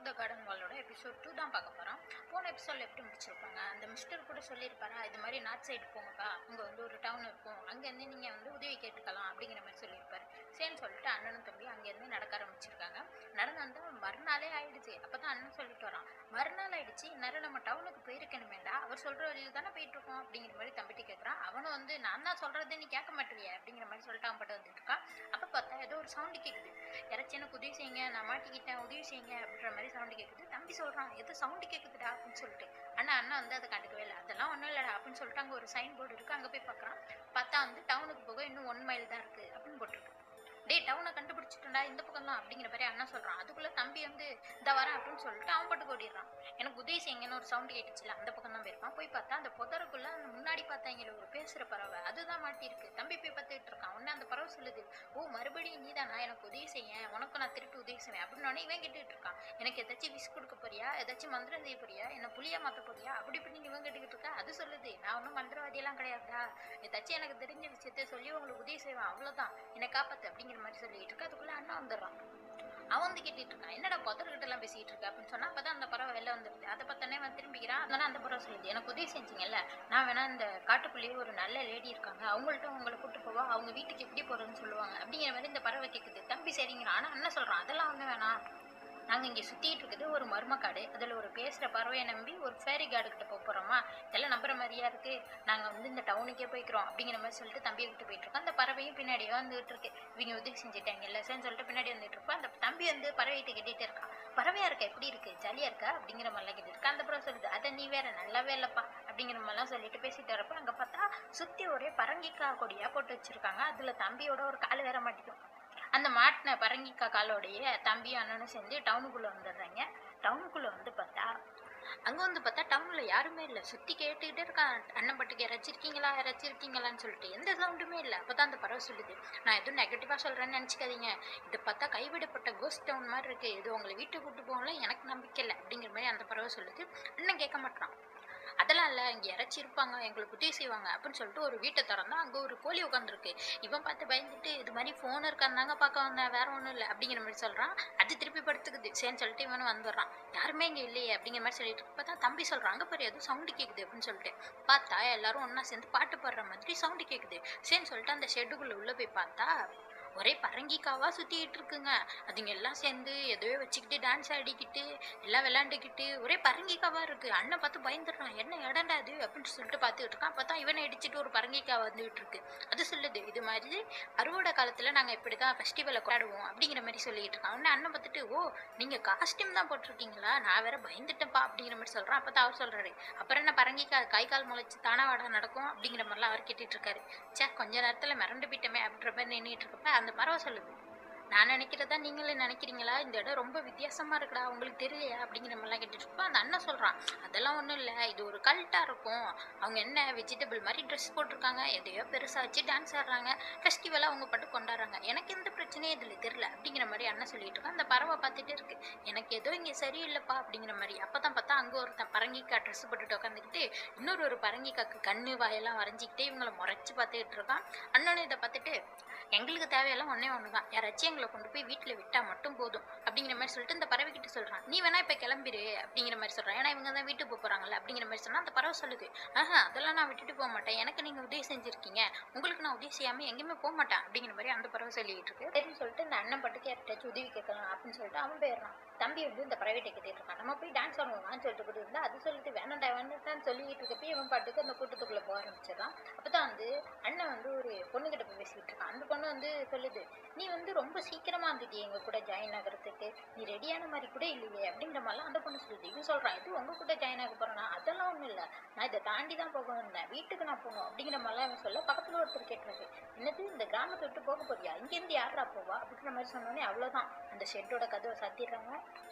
த garden வாலோட episode 2 தான் பார்க்க போகிறோம். போன எபிசோடில் எப்படி முடிச்சிருப்பாங்க, அந்த மிஸ்டர் கூட சொல்லியிருப்பாரா, இது மாதிரி நார்த் சைடு போங்கப்பா, அங்கே வந்து ஒரு டவுன் இருக்கும், அங்கேருந்து நீங்கள் வந்து உதவி கேட்டுக்கலாம் அப்படிங்கிற மாதிரி சொல்லியிருப்பார். சரின்னு சொல்லிட்டு அண்ணனும் தம்பி அங்கேருந்து நடக்க ஆரம்பிச்சிருக்காங்க. நடந்து வந்து மறுநாளே ஆயிடுச்சு. அப்போ தான் அண்ணன் சொல்லிட்டு வரான், மறுநாள் ஆயிடுச்சு, இந்நேரம் நம்ம டவுனுக்கு போயிருக்கணுமேண்டா, அவர் சொல்கிற வழியில் தானே போயிட்டுருக்கோம் அப்படிங்கிற மாதிரி தம்பிட்டு கேட்குறான். அவனும் வந்து நான் தான் சொல்கிறது நீ கேட்க மாட்டேறிய அப்படிங்கிற மாதிரி சொல்லிட்டு அவன் பட்டு வந்துட்டு இருக்கான். அப்போ பார்த்தா ஏதோ ஒரு சவுண்டு கேட்குது, யாராச்சும் எனக்கு உதவி செய்யுங்க, நான் மாட்டிக்கிட்டேன், உதவி செய்யுங்க அப்படின்ற மாதிரி சவுண்டு கேட்குது. தம்பி சொல்கிறான், எது சவுண்டு கேட்குதுடா அப்படின்னு சொல்லிட்டு. அண்ணா வந்து அதை கண்டுக்கவே இல்லை. அதெல்லாம் ஒன்றும் இல்லைடா அப்படின்னு சொல்லிட்டு அங்கே ஒரு சைன் போர்டு இருக்குது, அங்கே போய் பார்க்குறான். பார்த்தா வந்து டவுனுக்கு போக இன்னும் 1 மைல் தான் இருக்குது அப்படின்னு போட்டிருக்கு. டேய் டவுனை கண்டுபிடிச்சிட்டா இந்த பக்கம் தான் அப்படிங்கிற மாதிரி அண்ணா சொல்கிறான். அதுக்குள்ளே தம்பி வந்து இந்த வரேன் அப்படின்னு சொல்லிட்டு அவன் பாட்டுக்கு ஓடிடுறான். எனக்கு உதவி செய்யுங்கன்னு ஒரு சவுண்டு கேட்டுச்சுல, அந்த பக்கம் தான் போயிருப்பான். போய் பார்த்தா அந்த புதருக்குள்ளே அந்த முன்னாடி பார்த்தாங்களே ஒரு பேசுகிற பறவை, அதுதான் மாட்டியிருக்கு. தம்பி போய் பார்த்துட்டு இருக்கான். உடனே அந்த பறவை சொல்லுது, ஓ மறுபடியும் நீ தானா, எனக்கு உதவி செய்ய, உனக்கு நான் திருப்பி உதவி செய்வேன் அப்படின்னு இவன் கேட்டுக்கிட்டு இருக்கான். எனக்கு ஏதாச்சும் விஸ் கொடுக்க போறியா, ஏதாச்சும் மந்திரம் செய்ய போறியா, என்ன புளியா மாற்ற போறியா அப்படி இப்படி இவன் கேட்டுக்கிட்டு இருக்கா. அது சொல்லுது, நான் ஒன்றும் மந்திரவாதியெல்லாம் கிடையாதுடா, ஏதாச்சும் எனக்கு தெரிஞ்ச விஷயத்த சொல்லி உங்களுக்கு உதவி செய்வேன், அவ்வளோதான், என்னை காப்பாற்று அப்படிங்கிற மாதிரி சொல்லிட்டு இருக்கு. அதுக்குள்ள அண்ணா வந்துடுறான். அவன் வந்து கேட்டுட்டு இருக்கான், என்னடா புதர்கிட்ட எல்லாம் பேசிட்டு இருக்க அப்படின்னு சொன்னா. அப்பதான் அந்த பறவை வெளில வந்துருது. அதை பார்த்தோன்னே அவன் திரும்பிக்கிறான். அதனால அந்த பறவை சொல்லுது, எனக்கு உதவி செஞ்சீங்கல்ல, நான் வேணா இந்த காட்டுக்குள்ளேயே ஒரு நல்ல லேடி இருக்காங்க, அவங்கள்ட்ட உங்களை கூட்டு போவா, அவங்க வீட்டுக்கு எப்படி போறதுன்னு சொல்லுவாங்க அப்படிங்கிற மாதிரி இந்த பறவை கேட்குது. தம்பி சரிங்கிறான். ஆனா என்ன சொல்றான், அதெல்லாம் ஒண்ணு வேணாம், நாங்கள் இங்கே சுற்றிட்டு இருக்குது ஒரு மர்ம காடு, அதில் ஒரு பேசுகிற பறவையை நம்பி ஒரு ஃபேரி கார்டுக்கிட்ட போகிறோமா, இதெல்லாம் நம்புற மாதிரியா இருக்குது, நாங்கள் வந்து இந்த டவுனுக்கே போய்க்கிறோம் அப்படிங்கிற மாதிரி சொல்லிட்டு தம்பியை விட்டு போயிட்டுருக்கோம். அந்த பறவையும் பின்னாடியே வந்துட்டு இருக்கு. இவங்க உதவி செஞ்சுட்டாங்க இல்லை சரின்னு சொல்லிட்டு பின்னாடி வந்துட்டு இருப்போம். அந்த தம்பி வந்து பறவைகிட்ட கேட்டுகிட்டே இருக்கான், பறவையா இருக்கா, எப்படி இருக்கு, ஜாலியாக இருக்கா அப்படிங்கிற மாதிரிலாம் கேட்டு இருக்கா. அந்த பறவை சொல்லுது, அதை நீ வேற நல்லாவே இல்லைப்பா அப்படிங்கிற மாதிரிலாம் சொல்லிட்டு பேசிட்டு வரப்போ அங்கே பார்த்தா சுற்றி ஒரே பரங்கிக்காய் கொடியாக போட்டு வச்சுருக்காங்க. அதில் தம்பியோட ஒரு கால் வேற மாட்டிக்கும். அந்த மாட்டின பரங்கிக்காய் காலோடைய தம்பியும் அண்ணனும் சேர்ந்து டவுனுக்குள்ளே வந்துடுறாங்க. டவுனுக்குள்ளே வந்து பார்த்தா அங்கே வந்து பார்த்தா டவுனில் யாருமே இல்லை. சுற்றி கேட்டுக்கிட்டே இருக்கான், அண்ணன் பட்டுக்கு யாராச்சும் இருக்கீங்களான்னு சொல்லிட்டு எந்த சவுண்டுமே இல்லை. அப்போ தான் அந்த பறவை சொல்லுது, நான் எதுவும் நெகட்டிவாக சொல்கிறேன்னு நினச்சிக்காதீங்க, இதை பார்த்தா கைவிடப்பட்ட கோஸ்ட் டவுன் மாதிரி இருக்குது, இது உங்களை வீட்டுக்கு கூட்டு போகல, எனக்கு நம்பிக்கை இல்லை அப்படிங்கிற மாதிரி அந்த பறவை சொல்லுது. அண்ணன் கேட்க மாட்டான், அதெல்லாம் இல்லை, இங்கே யாராச்சும் இருப்பாங்க, எங்களுக்கு உதவி செய்வாங்க அப்படின்னு சொல்லிட்டு ஒரு வீட்டை திறந்தா அங்கே ஒரு கோழி உட்காந்துருக்கு. இவன் பார்த்து பயந்துட்டு, இது மாதிரி ஃபோன் இருக்காந்தாங்க பார்க்க வந்தேன், வேற ஒன்றும் இல்லை அப்படிங்கிற மாதிரி சொல்கிறான். அது திருப்பி படுத்துக்குது. சரின்னு சொல்லிட்டு இவனும் வந்துடுறான். யாருமே இங்கே இல்லையே அப்படிங்கிற மாதிரி சொல்லிட்டு பார்த்தா தம்பி சொல்கிறான், அங்கே பாரு எதுவும் சவுண்டு கேட்குது அப்படின்னு சொல்லிட்டு. பார்த்தா எல்லாரும் ஒன்றா சேர்ந்து பாட்டு பாடுற மாதிரி சவுண்டு கேட்குது. சரின்னு சொல்லிட்டு அந்த ஷெட்டுக்குள்ளே உள்ளே போய் பார்த்தா ஒரே பரங்கிக்காவாக சுற்றிக்கிட்டு இருக்குங்க. அதுங்க எல்லாம் சேர்ந்து எதையோ வச்சுக்கிட்டு டான்ஸ் ஆடிக்கிட்டு எல்லாம் விளையாண்டுக்கிட்டு ஒரே பரங்கிக்காவாக இருக்குது. அண்ணன் பார்த்து பயந்துடுறான், என்ன இடண்டா அது அப்படின்னு சொல்லிட்டு பார்த்துக்கிட்டு இருக்கான். பார்த்தா இவனை இடிச்சிட்டு ஒரு பரங்கிக்காய் வந்துகிட்டு இருக்கு. அது சொல்லுது, இது மாதிரி அறுவடை காலத்தில் நாங்கள் இப்படி தான் ஃபெஸ்டிவலை கொண்டாடுவோம் அப்படிங்கிற மாதிரி சொல்லிக்கிட்டு இருக்கான். உடனே அண்ணன் பார்த்துட்டு, ஓ நீங்கள் காஸ்டியூம் தான் போட்டிருக்கீங்களா, நான் வேற பயந்துட்டேன்ப்பா அப்படிங்கிற மாதிரி சொல்கிறான். அப்போ தான் அவர் சொல்கிறாரு, அப்புறம் என்ன பரங்கிக்காய் கை கால் முளைச்சி தானா வாடா நடக்கும் அப்படிங்கிற மாதிரிலாம் அவர் கேட்டுட்டு இருக்காரு. சே கொஞ்ச நேரத்தில் மிரண்டு போயிட்டோமே அப்படின்ற மாதிரி நின்றுட்டு இருக்கப்ப அந்த பறவை சொல்லுது, நான் நினைக்கிறதா நீங்களே நினைக்கிறீங்களா, இந்த இடம் ரொம்ப வித்தியாசமா இருக்குடா, உங்களுக்கு தெரியலையா அப்படிங்கிற மாதிரிலாம் கேட்டுட்டு இருப்போம். அந்த அண்ணன் சொல்றான், அதெல்லாம் ஒன்றும் இல்லை, இது ஒரு கல்ட்டா இருக்கும், அவங்க என்ன வெஜிடபிள் மாதிரி ட்ரெஸ் போட்டிருக்காங்க, எதையோ பெருசா வச்சு டான்ஸ் ஆடுறாங்க, ஃபெஸ்டிவலாக அவங்க பாட்டு கொண்டாடுறாங்க, எனக்கு எந்த பிரச்சனையும் இதில் தெரியல அப்படிங்கிற மாதிரி அண்ணன் சொல்லிட்டு இருக்கான். அந்த பறவை பார்த்துட்டு இருக்கு, எனக்கு ஏதோ இங்கே சரியில்லைப்பா அப்படிங்கிற மாதிரி. அப்பதான் பார்த்தா அங்கே ஒருத்தன் பரங்கிக்காய் ட்ரெஸ் போட்டுட்டு உட்காந்துக்கிட்டு இன்னொரு பரங்கிக்காய்க்கு கண்ணு வாயெல்லாம் வரைஞ்சிக்கிட்டே இவங்களை முறைச்சி பார்த்துக்கிட்டு இருக்கான். அண்ணனும் இதை பார்த்துட்டு, எங்களுக்கு தேவையெல்லாம் ஒன்றே ஒன்று தான், யாராச்சும் எங்களை கொண்டு போய் வீட்டில் விட்டால் மட்டும் போதும் அப்படிங்கிற மாதிரி சொல்லிட்டு இந்த பறவை கிட்ட சொல்கிறான், நீ வேணா இப்போ கிளம்பிடு அப்படிங்கிற மாதிரி சொல்கிறான், ஏன்னா இவங்க தான் வீட்டுக்கு போகிறாங்கல்ல அப்படிங்கிற மாதிரி சொன்னால் அந்த பறவை சொல்லுது, அதெல்லாம் நான் விட்டுட்டு போக மாட்டேன், எனக்கு நீங்கள் உதவி செஞ்சுருக்கீங்க, உங்களுக்கு நான் உதவி செய்யாமல் எங்கேயுமே போக மாட்டேன் அப்படிங்கிற மாதிரி அந்த பறவை சொல்லிட்டு இருக்கு. சரின்னு சொல்லிட்டு இந்த அண்ணன் பட்டுக்கு யார்ட்டாச்சும் உதவி கேட்கலாம் அப்படின்னு சொல்லிட்டு அவன் போயிடுறான். தம்பி வந்து இந்த பறவைட்டை கேட்டுட்டு இருக்கான், நம்ம போய் டான்ஸ் ஆடுவான்னு சொல்லிட்டு போட்டு இருந்தா அது சொல்லிட்டு வேண்டாம் சொல்லிட்டு இருக்கப்ப இவன் பாட்டுக்கு அந்த கூட்டத்துக்குள்ளே போக ஆரம்பிச்சிடறான். அப்போ தான் வந்து அண்ணன் வந்து ஒரு பொண்ணுகிட்ட போய் பேசிக்கிட்டு இருக்கான். அந்த பொண்ணு வந்து சொல்லுது, நீ வந்து ரொம்ப சீக்கிரமா வந்துட்டியே எங்க கூட ஜாயின் ஆகிறதுக்கு, நீ ரெடியான மாதிரி கூட இல்லையே அப்படிங்கிற மாதிரிலாம் அந்த பொண்ணு சொல்லுது. இவன் சொல்றான், இது உங்க கூட ஜாயின் ஆக போறேன்னா, அதெல்லாம் ஒன்றும் இல்லை, நான் இதை தாண்டி தான் போக வந்தேன், வீட்டுக்கு நான் போகணும் அப்படிங்கிற மாதிரிலாம் இவன் சொல்ல பக்கத்துல ஒருத்தர் கேட்டுருக்கு, என்னது இந்த கிராமத்தை விட்டு போக போறியா, இங்கேருந்து யாரா போவா அப்படிங்கிற மாதிரி சொன்னோடனே அவ்வளோதான், அந்த ஷெட்டோட கதவை சாத்திடுறாங்க.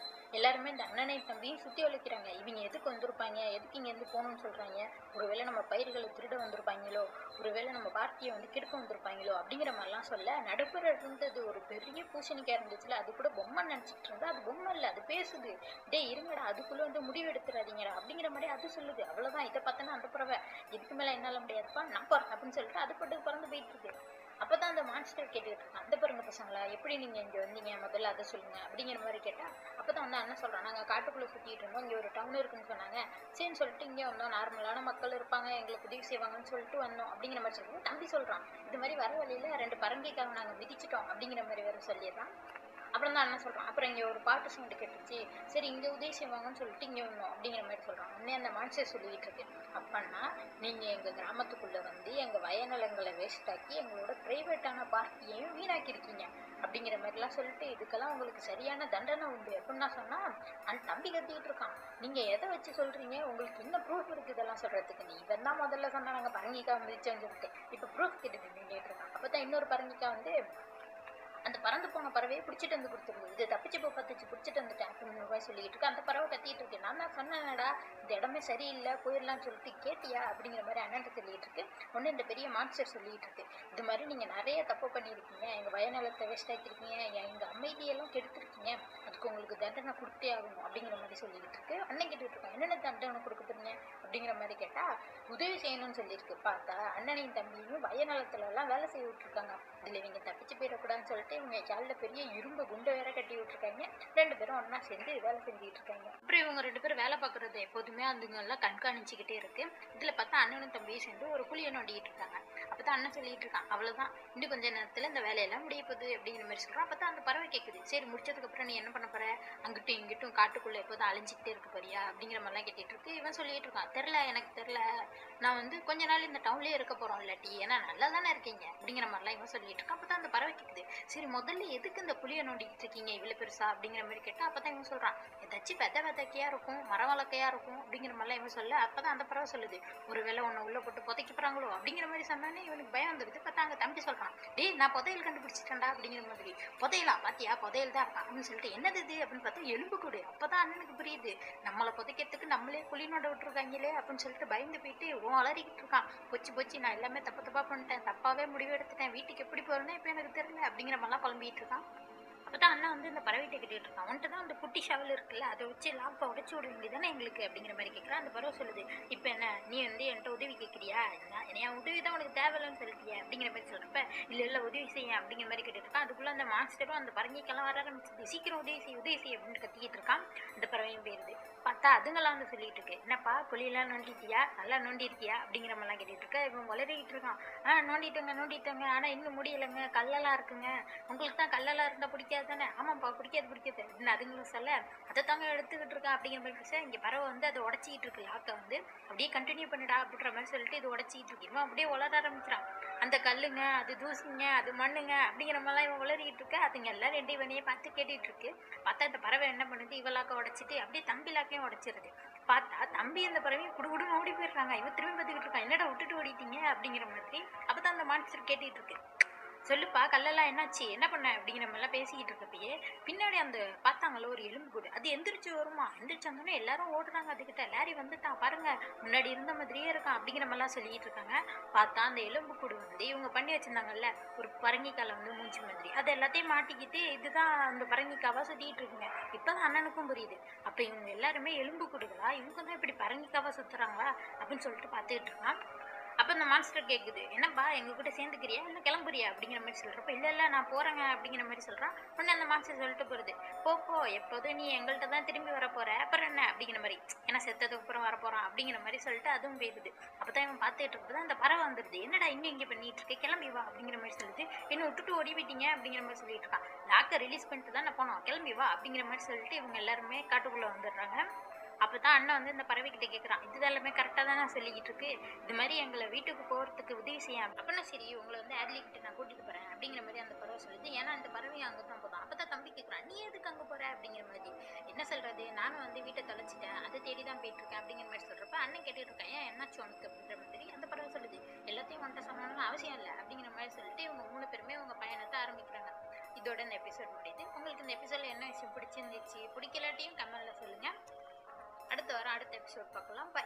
எல்லாருமே இந்த அண்ணனை தம்பியும் சுற்றி வளைக்கிறாங்க. இவங்க எதுக்கு வந்திருப்பாங்க, எதுக்கு இங்கேருந்து போகணும்னு சொல்கிறாங்க, ஒருவேளை நம்ம பயிர்களை திருட வந்திருப்பாங்களோ, ஒருவேளை நம்ம பார்ட்டியை வந்து கெடுக்க வந்திருப்பாங்களோ அப்படிங்கிற மாதிரிலாம் சொல்ல, நடுப்புற இருந்தது ஒரு பெரிய பூசணிக்காய் இருந்துச்சுல, அது கூட பொம்மை நினச்சிட்டு இருந்தா, அது பொம்மை இல்லை, அது பேசுது, டே இருங்கடா அதுக்குள்ளே வந்து முடிவு எடுத்துடாதீங்கடா அப்படிங்கிற மாதிரி அது சொல்லுது. அவ்வளோதான். இதை பார்த்தோன்னா அந்த பறவை, இதுக்கு மேலே என்னால் முடியாதுப்பா நான் போகிறேன் அப்படின்னு சொல்லிட்டு அது பாட்டுக்கு பறந்து போயிட்டு இருக்கு. அப்போ தான் அந்த மான்ஸ்டர் கேட்டுக்கிட்டு இருக்கான், அந்த பாருங்க பசங்களா, எப்படி நீங்கள் இங்கே வந்தீங்க, முதல்ல அதை சொல்லுங்கள் அப்படிங்கிற மாதிரி கேட்டால், அப்போ தான் வந்து அண்ணன் சொல்கிறான், நாங்கள் காட்டுக்குள்ளே சுற்றிட்டு இருந்தோம், இங்கே ஒரு டவுன் இருக்குன்னு சொன்னாங்க, சரின்னு சொல்லிட்டு இங்கே வந்தோம், நார்மலான மக்கள் இருப்பாங்க, எங்களுக்கு உதவி செய்வாங்கன்னு சொல்லிட்டு வந்தோம் அப்படிங்கிற மாதிரி சொல்லுவோம். தம்பி சொல்கிறான், இது மாதிரி வர வழியில் 2 பரங்கிக்காக நாங்கள் மிதிச்சிட்டோம் அப்படிங்கிற மாதிரி வேறு சொல்லிடுறான். அப்புறம் தான் அண்ணன் சொல்கிறான், அப்புறம் இங்கே ஒரு பாட்டு சவுண்டு கேட்டுச்சு, சரி இங்கே உதவி செய்வாங்கன்னு சொல்லிட்டு இங்கே வந்தோம் அப்படிங்கிற மாதிரி சொல்கிறான். உடனே அந்த மான்ஸ்டர் சொல்லிக்கிட்டு இருக்கு, அப்பன்னா நீங்கள் எங்கள் கிராமத்துக்குள்ளே வந்து எங்கள் வயநிலங்களை வேஸ்ட் ஆக்கி எங்களோட ப்ரைவேட்டான பார்ட்டியையும் வீணாக்கியிருக்கீங்க அப்படிங்கிற மாதிரிலாம் சொல்லிட்டு இதுக்கெல்லாம் உங்களுக்கு சரியான தண்டனை உண்டு அப்படின்னா சொன்னால் அந்த தம்பி கத்திக்கிட்டு இருக்கான். நீங்கள் எதை வச்சு சொல்கிறீங்க, உங்களுக்கு என்ன ப்ரூஃப் இருக்குது இதெல்லாம் சொல்கிறதுக்கு, நீ இவன் தான் முதல்ல சொன்னால் நாங்கள் பரங்கிக்காய் மிதிச்சோன்னு சொல்லிட்டு இப்போ ப்ரூஃப் கிட்ட நின்றுட்டு இருக்கான். அப்போ தான் இன்னொரு பரங்கிக்காய் வந்து அந்த பறந்து போன பறவையை பிடிச்சிட்டு வந்து கொடுத்துருது, இது தப்பிச்சு பார்த்துச்சு பிடிச்சிட்டு வந்துட்டேன் அப்படின்னு ரூபாய் சொல்லிட்டு இருக்கு. அந்த பறவை கத்திட்டு இருக்கு, நான் தான் சொன்னேன்டா இந்த இடமே சரியில்லை போயிடலாம்னு சொல்லிட்டு கேட்டியா அப்படிங்கிற மாதிரி அண்ணன் சொல்லிட்டு இருக்கு. ஒன்று இந்த பெரிய மான்ஸ்டர் சொல்லிட்டு இருக்கு, இது மாதிரி நீங்கள் நிறைய தப்பு பண்ணியிருக்கீங்க, எங்கள் வயநிலத்தை வேஸ்ட் ஆக்கியிருக்கீங்க, எங்கள் அமைதியெல்லாம் கெடுத்துருக்கீங்க, அதுக்கு உங்களுக்கு தண்டனை கொடுத்தே ஆகணும் அப்படிங்கிற மாதிரி சொல்லிக்கிட்டு இருக்கு. அண்ணன் கேட்டுட்டு இருக்கான், என்னென்ன தண்டனை கொடுக்க போறீங்க அப்படிங்கிற மாதிரி கேட்டால் உதவி செய்யணும்னு சொல்லியிருக்கு. பார்த்தா அண்ணனையும் தம்பியும் வயநிலத்துலலாம் வேலை செய்ய விட்டுருக்காங்க, இதில் இவங்க தப்பிச்சு போயிடக்கூடாதுன்னு சொல்லிட்டு இவங்க காலில் பெரிய இரும்பு குண்டை வேற கட்டி விட்டுருக்காங்க. 2 பேரும் ஒன்றா சேர்ந்து வேலை செஞ்சுட்டு இருக்காங்க. அப்புறம் இவங்க 2 பேரும் வேலை பார்க்குறது எப்போதுமே அதுங்கெல்லாம் கண்காணிச்சுக்கிட்டே இருக்கு. இதில் பார்த்தா அண்ணனும் தம்பியும் சேர்ந்து ஒரு குழியை நோண்டிக்கிட்டு இருக்காங்க. அப்போ தான் அண்ணன் சொல்லிட்டு இருக்கான், அவ்வளோதான் இன்னும் கொஞ்சம் நேரத்தில் இந்த வேலையெல்லாம் முடிய போகுது அப்படிங்கிற மாதிரி சொல்கிறான். அப்போ தான் அந்த பறவை கேட்குது, சரி முடிச்சதுக்கப்புறம் நீ என்ன பண்ண போற, அங்கிட்டும் இங்கிட்டும் காட்டுக்குள்ளே எப்போதும் அழிஞ்சிக்கிட்டே இருக்க போறியா அப்படிங்கிற மாதிரிலாம் கேட்டுட்டு இருக்கு. இவன் சொல்லிட்டு இருக்கான், தெரில எனக்கு தெரில, நான் வந்து கொஞ்ச நாள் இந்த டவுன்லேயே இருக்க போகிறோம் இல்லாட்டி, ஏன்னா நல்லா தானே இருக்கீங்க அப்படிங்கிற மாதிரிலாம் இவன் சொல்லிட்டு இருக்கான். அப்போ தான் அந்த பறவை கேட்குது, சரி முதல்ல எதுக்கு இந்த புளியை நோண்டிக்கிட்டு இருக்கீங்க இவ்வளோ பெருசா அப்படிங்கிற மாதிரி கேட்டால், அப்போ தான் இவன் சொல்கிறான், ஏதாச்சும் விதைக்கையாக இருக்கும் மரம் வளர்க்கையாக இருக்கும் அப்படிங்கிற மாதிரிலாம் இவன் சொல்ல. அப்போ தான் அந்த பறவை சொல்லுது, ஒரு வேளை ஒன்று உள்ளே போட்டு புதைக்க போகிறாங்களோ அப்படிங்கிற மாதிரி சொன்னானே இவனுக்கு பயம் வந்துடுது. பார்த்தா அங்கே தம்பி சொல்கிறான், டேய் நான் புதையல் கண்டுபிடிச்சிட்டேன்டா அப்படிங்கிற மாதிரி. புதையலாம் பார்த்தியா, புதையல் தான் இருக்கான் அப்படின்னு சொல்லிட்டு, என்னது இது அப்படின்னு பார்த்தா எலும்பு கூடு. அப்போ தான் அண்ணனுக்கு புரியுது, நம்மளை புதைக்கிறதுக்கு நம்மளே குழி நோண்ட விட்டுருக்காங்களே அப்படின்னு சொல்லிட்டு பயந்து போயிட்டு அலறிக்கிட்டு இருக்கான். பொச்சி நான் எல்லாமே தப்பாக பண்ணிட்டேன், தப்பாகவே முடிவு எடுத்துட்டேன், வீட்டுக்கு எப்படி போகிறேன்னா இப்போ எனக்கு தெரியல அப்படிங்கிற மாதிரிலாம் குழம்பிட்டு இருக்கான். அப்போ தான் அண்ணன் வந்து இந்த பறவைகிட்ட கேட்டுட்டு இருக்கான், உன்ட்டு தான் அந்த குட்டி ஷவல் இருக்குல்ல, அதை வச்சு லாப்பை உடச்சி விட வேண்டியதானே எங்களுக்கு அப்படிங்கிற மாதிரி கேட்குறான். அந்த பறவை சொல்லுது, இப்போ என்ன நீ வந்து என்கிட்ட உதவி கேட்குறியா, என் உதவி தான் உனக்கு தேவையில்லைன்னு சொல்லிட்டியா அப்படிங்கிற மாதிரி சொல்கிறப்ப, இல்லை உதவி செய்ய அப்படிங்கிற மாதிரி கேட்டுட்டு இருக்கான். அதுக்குள்ளே அந்த மாஸ்டரும் அந்த பறவைக்கெல்லாம் வர ஆரம்பிச்சிது, சீக்கிரம் உதவி செய்ய அப்படின்னு கத்திக்கிட்டு இருக்கான். இந்த பறவையும் போயிருது. பார்த்தா அதுங்கெல்லாம் வந்து சொல்லிட்டு இருக்கு, என்னப்பா குழியெல்லாம் நோண்டிட்டியா, நல்லா நோண்டிருக்கியா அப்படிங்கிற மாதிரிலாம் கேட்டுட்டு இருக்கா. இவன் வளரிக்கிட்டு இருக்கான், நோண்டிட்டோங்க ஆனால் இன்னும் முடியலைங்க, கல்லெல்லாம் இருக்குங்க, உங்களுக்கு தான் கல்லெல்லாம் இருந்தால் பிடிக்காது தானே, ஆமாப்பா பிடிக்காது அப்படின்னு அதுங்களும் சொல்ல, அதை தாங்க எடுத்துக்கிட்டு இருக்கா அப்படிங்கிற மாதிரி பேச, இங்கே பறவை வந்து அதை உடச்சிக்கிட்டு இருக்கு, லாக்கை வந்து அப்படியே கண்டினியூ பண்ணிடா அப்படின்ற மாதிரி சொல்லிட்டு இது உடச்சிக்கிட்டு இருக்கு. இவன் அப்படியே வளர ஆரம்பிக்கிறான், அந்த கல்லுங்க அது தூசுங்க அது மண்ணுங்க அப்படிங்கிற மாதிரிலாம் இவன் வளரிக்கிட்டு இருக்கு. அதுங்க எல்லாம் 2 இவனையே பார்த்து கேட்டுட்டு இருக்கு. பார்த்தா இந்த பறவை என்ன பண்ணுது, இவளாக்க உடச்சிட்டு அப்படியே தம்பி லாக்கையும் உடச்சிருது. பார்த்தா தம்பி அந்த பறவையும் குடுகுடுன்னு ஓடி போயிடுறாங்க. இவன் திரும்பி பார்த்துக்கிட்டு இருக்கான், என்னடா விட்டுட்டு ஓடிட்டீங்க அப்படிங்கிற மாதிரி. அப்போ தான் அந்த மான்ஸ்டர் கேட்டுட்டு இருக்கு, சொல்லுப்பா கல்லெல்லாம் என்னாச்சு என்ன பண்ண அப்படிங்கிற மாதிரிலாம் பேசிக்கிட்டு இருக்கப்பயே பின்னாடி அந்த பார்த்தாங்களோ ஒரு எலும்பு கூடு, அது எந்திரிச்சு வருமா, எந்திரிச்சு வந்தோன்னே எல்லாரும் ஓடுறாங்க அதுக்கிட்ட, லாரி வந்துட்டான் பாருங்க முன்னாடி இருந்த மாதிரியே இருக்கான் அப்படிங்கிற மாதிரிலாம் சொல்லிட்டு இருக்காங்க. பார்த்தா அந்த எலும்பு கூடு வந்து இவங்க பண்ணி வச்சிருந்தாங்கல்ல ஒரு பரங்கிக்காலை வந்து மூஞ்சி மாதிரி, அது எல்லாத்தையும் மாட்டிக்கிட்டு இதுதான் அந்த பரங்கிக்காவா சுத்திட்டு இருக்குங்க. இப்போதான் அண்ணனுக்கும் புரியுது, அப்போ இவங்க எல்லாருமே எலும்பு கூடுகளா, இவங்க தான் இப்படி பரங்கிக்காவா சுத்துறாங்களா அப்படின்னு சொல்லிட்டு பார்த்துக்கிட்டு இருக்கான். அப்போ இந்த மான்ஸ்டர் கேட்குது, என்னப்பா எங்கள் கூட சேர்ந்துக்கிறியா இல்லை கிளம்புறியா அப்படிங்கிற மாதிரி சொல்கிறப்ப, இல்லை நான் போகிறேங்க அப்படிங்கிற மாதிரி சொல்கிறான். உடனே அந்த மான்ஸ்டர் சொல்லிட்டு போகிறது, போ எப்போதும் நீ எங்கள்கிட்ட தான் திரும்பி வர போகிற, அப்புறம் என்ன அப்படிங்கிற மாதிரி, ஏன்னா செத்ததுக்கு அப்புறம் வரப்போகிறான் அப்படிங்கிற மாதிரி சொல்லிட்டு அதுவும் போயிடுது. அப்போ தான் இவன் பார்த்துட்டு இருக்கும்போது அந்த பறவை வந்துடுது, என்னடா இன்னும் இங்கே பண்ணிட்டு இருக்கு, கிளம்பி வா அப்படிங்கிற மாதிரி சொல்லிட்டு, இன்னும் விட்டுட்டு ஓடி போயிட்டீங்க அப்படிங்கிற மாதிரி சொல்லிட்டு இருக்கான். லாக்கை ரிலீஸ் பண்ணிட்டு தான் நான் போனோம், கிளம்பி வா அப்படிங்கிற மாதிரி சொல்லிட்டு இவங்க எல்லாருமே காட்டுக்குள்ளே வந்துடுறாங்க. அப்போ தான் அண்ணன் வந்து இந்த பறவைக்கிட்ட கேட்குறான், இது எல்லாமே கரெக்டாக தான் நான் சொல்லிக்கிட்டு இருக்கு, இது மாதிரி எங்களை வீட்டுக்கு போகிறதுக்கு உதவி செய்ய அப்படின்னா சரி உங்களை வந்து ஏர்லிக்கிட்ட நான் கூட்டிகிட்டு போகிறேன் அப்படிங்கிற மாதிரி அந்த பறவை சொல்லுது. ஏன்னா அந்த பறவை அங்கே தான் போதும். அப்போ தான் தம்பி கேட்குறான், நீ எதுக்கு அங்கே போகிற அப்படிங்கிற மாதிரி. என்ன சொல்கிறது, நானும் வந்து வீட்டை தொலைச்சிட்டேன், அதை தேடி தான் போயிட்டுருக்கேன் அப்படிங்கிற மாதிரி சொல்கிறப்ப அண்ணன் கேட்டுட்டு இருக்கேன், ஏன் என்னாச்சு உனக்கு அப்படின்ற மாதிரி. அந்த பறவை சொல்லுது, எல்லாத்தையும் வந்துட்டு சொன்னாலும் அவசியம் இல்லை அப்படிங்கிற மாதிரி சொல்லிட்டு இவங்க 3 பேருமே அவங்க பயணத்தை ஆரம்பிக்கிறாங்க. இதோட இந்த எபிசோட் முடியுது. உங்களுக்கு இந்த எபிசோடில் என்ன விஷயம் பிடிச்சிருந்துச்சு, பிடிக்கலாட்டியும் கமெண்ட்டில் சொல்லுங்கள். அடுத்த வாரம் அடுத்த எபிசோட் பார்க்கலாம். பை.